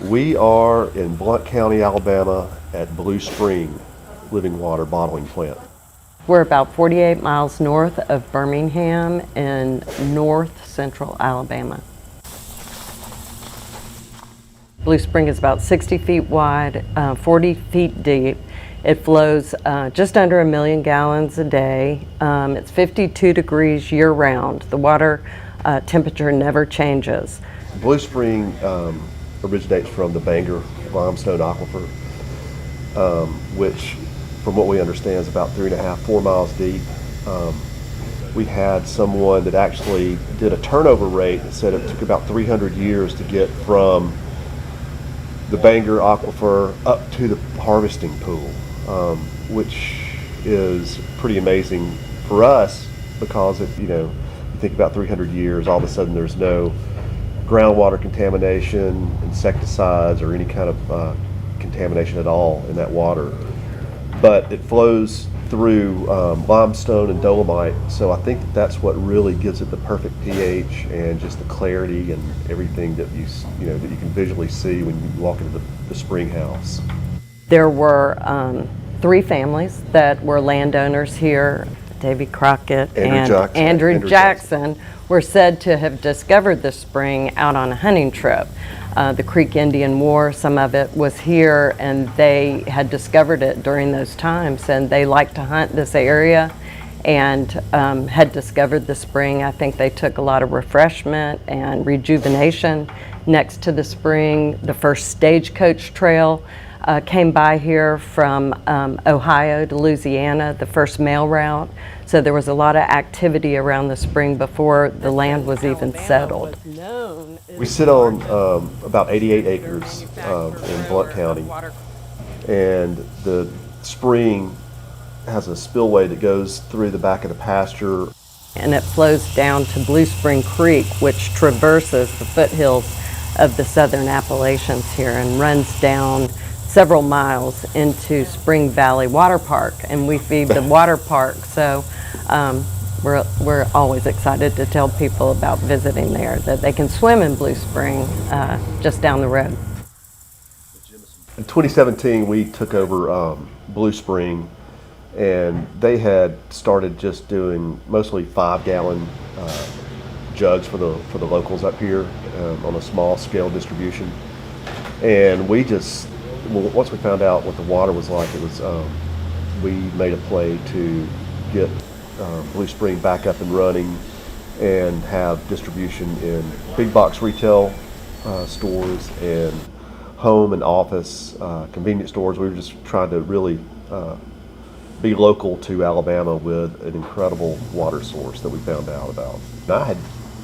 We are in Blount County, Alabama at Blue Spring Living Water Bottling Plant. We're about 48 miles north of Birmingham in north central Alabama. Blue Spring is about 60 feet wide, 40 feet deep. It flows just under 1 million gallons a day. It's 52 degrees year round. The water temperature never changes. Blue Spring originates from the Bangor limestone aquifer, which from what we understand is about 3.5, 4 miles deep. We had someone that actually did a turnover rate that said it took about 300 years to get from the Bangor aquifer up to the harvesting pool, which is pretty amazing for us because you think about 300 years, all of a sudden there's no groundwater contamination, insecticides, or any kind of contamination at all in that water. But it flows through limestone and dolomite, so I think that's what really gives it the perfect pH and just the clarity and everything that that you can visually see when you walk into the spring house. There were 3 families that were landowners here. Davy Crockett and Andrew Jackson were said to have discovered the spring out on a hunting trip. The Creek Indian War, some of it was here, and they had discovered it during those times, and they liked to hunt this area and had discovered the spring. I think they took a lot of refreshment and rejuvenation next to the spring. The first stagecoach trail came by here from Ohio to Louisiana, the first mail route. So there was a lot of activity around the spring before the land was even settled. We sit on about 88 acres in Blount County, and the spring has a spillway that goes through the back of the pasture. And it flows down to Blue Spring Creek, which traverses the foothills of the Southern Appalachians here and runs down several miles into Spring Valley Water Park, and we feed the water park, so we're always excited to tell people about visiting there, that they can swim in Blue Spring just down the road. In 2017, we took over Blue Spring, and they had started just doing mostly 5-gallon jugs for the locals up here on a small scale distribution, and once we found out what the water was like, we made a play to get Blue Spring back up and running and have distribution in big box retail stores and home and office convenience stores. We were just trying to really be local to Alabama with an incredible water source that we found out about. I had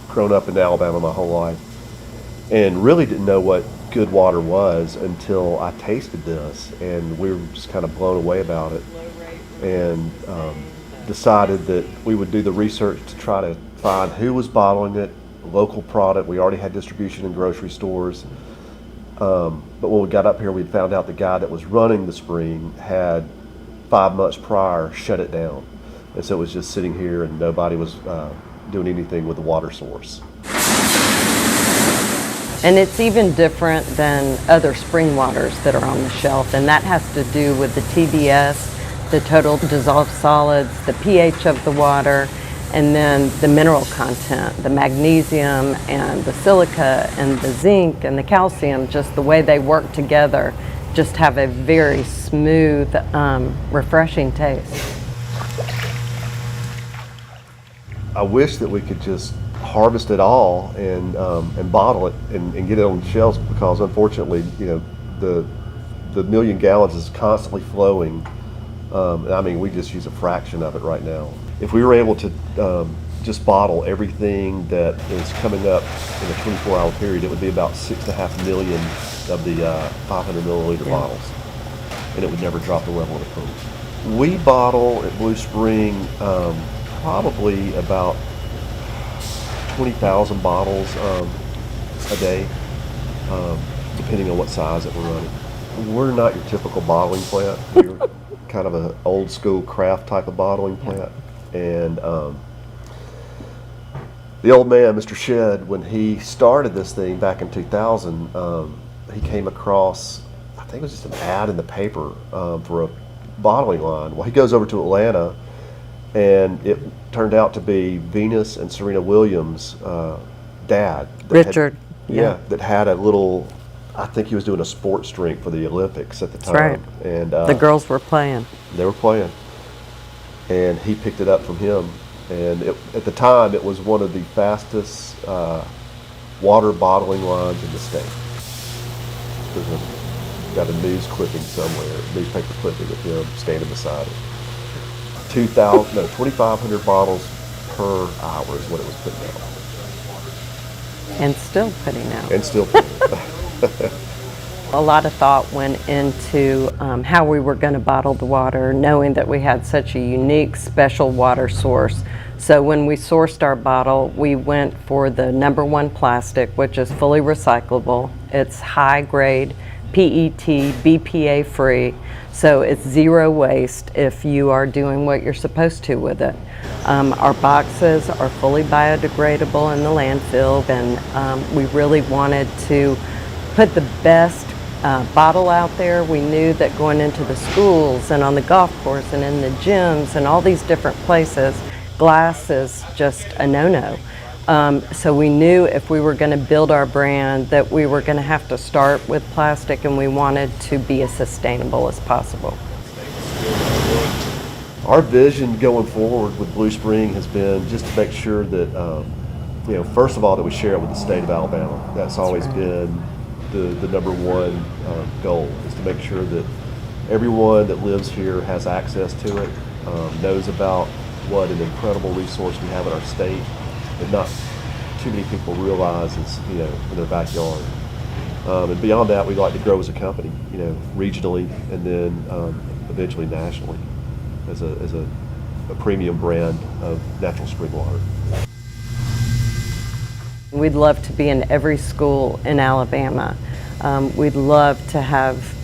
grown up in Alabama my whole life and really didn't know what good water was until I tasted this, and we were just kind of blown away about it, and decided that we would do the research to try to find who was bottling it, local product. We already had distribution in grocery stores, but when we got up here, we found out the guy that was running the spring had 5 months prior shut it down, and so it was just sitting here and nobody was doing anything with the water source. And it's even different than other spring waters that are on the shelf, and that has to do with the TDS, the total dissolved solids, the pH of the water, and then the mineral content, the magnesium and the silica and the zinc and the calcium, just the way they work together, just have a very smooth, refreshing taste. I wish that we could just harvest it all and bottle it and get it on the shelves, because unfortunately, the 1 million gallons is constantly flowing. I mean, we just use a fraction of it right now. If we were able to just bottle everything that is coming up in a 24-hour period, it would be about 6.5 million of the 500 milliliter bottles, and it would never drop the level of the pool. We bottle at Blue Spring probably about 20,000 bottles a day, depending on what size that we're running. We're not your typical bottling plant. We're kind of an old school craft type of bottling plant. And the old man, Mr. Shedd, when he started this thing back in 2000, he came across, I think it was just an ad in the paper for a bottling line. Well, he goes over to Atlanta, and it turned out to be Venus and Serena Williams' dad. Richard. That had a little, I think he was doing a sports drink for the Olympics at the time. That's right. And the girls were playing. They were playing. And he picked it up from him. And at the time, it was one of the fastest water bottling lines in the state. Got a news clipping somewhere, newspaper clipping of him standing beside it. 2,500 bottles per hour is what it was putting out. And still putting out. And still putting out. A lot of thought went into how we were going to bottle the water, knowing that we had such a unique, special water source. So when we sourced our bottle, we went for the #1 plastic, which is fully recyclable. It's high grade, PET, BPA free, so it's zero waste if you are doing what you're supposed to with it. Our boxes are fully biodegradable in the landfill, and we really wanted to put the best bottle out there. We knew that going into the schools and on the golf course and in the gyms and all these different places, glass is just a no-no. So we knew if we were going to build our brand that we were going to have to start with plastic, and we wanted to be as sustainable as possible. Our vision going forward with Blue Spring has been just to make sure that, first of all, that we share it with the state of Alabama. That's always been the #1 goal, is to make sure that everyone that lives here has access to it, knows about what an incredible resource we have in our state that not too many people realize is, in their backyard. And beyond that, we'd like to grow as a company, regionally, and then eventually nationally as a premium brand of natural spring water. We'd love to be in every school in Alabama. We'd love to have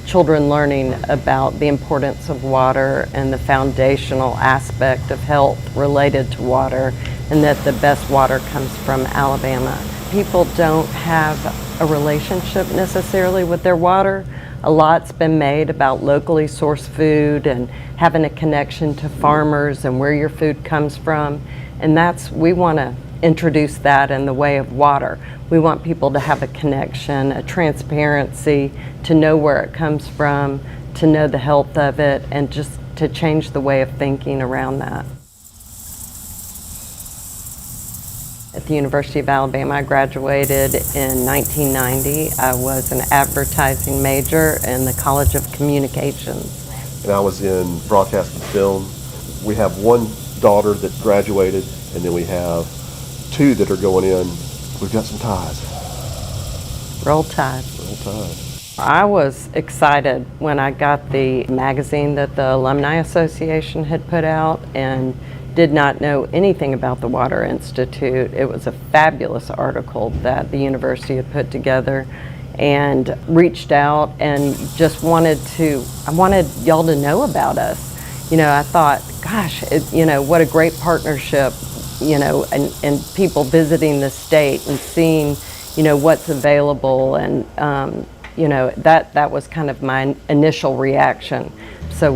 children learning about the importance of water and the foundational aspect of health related to water, and that the best water comes from Alabama. People don't have a relationship necessarily with their water. A lot's been made about locally sourced food and having a connection to farmers and where your food comes from, and we want to introduce that in the way of water. We want people to have a connection, a transparency, to know where it comes from, to know the health of it, and just to change the way of thinking around that. At the University of Alabama, I graduated in 1990. I was an advertising major in the College of Communications. And I was in broadcast and film. We have one daughter that graduated, and then we have 2 that are going in. We've got some ties. Roll Tide. Roll Tide. I was excited when I got the magazine that the Alumni Association had put out, and did not know anything about the Water Institute. It was a fabulous article that the university had put together, and reached out and just wanted y'all to know about us. I thought, gosh, what a great partnership, and people visiting the state and seeing, what's available, and that was kind of my initial reaction. So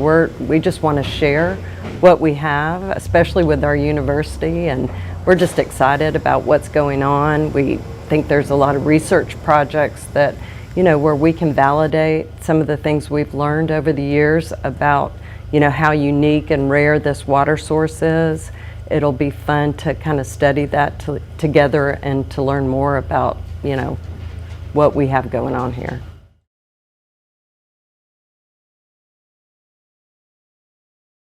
we just want to share what we have, especially with our university, and we're just excited about what's going on. We think there's a lot of research projects that, where we can validate some of the things we've learned over the years about, how unique and rare this water source is. It'll be fun to kind of study that together and to learn more about, what we have going on here.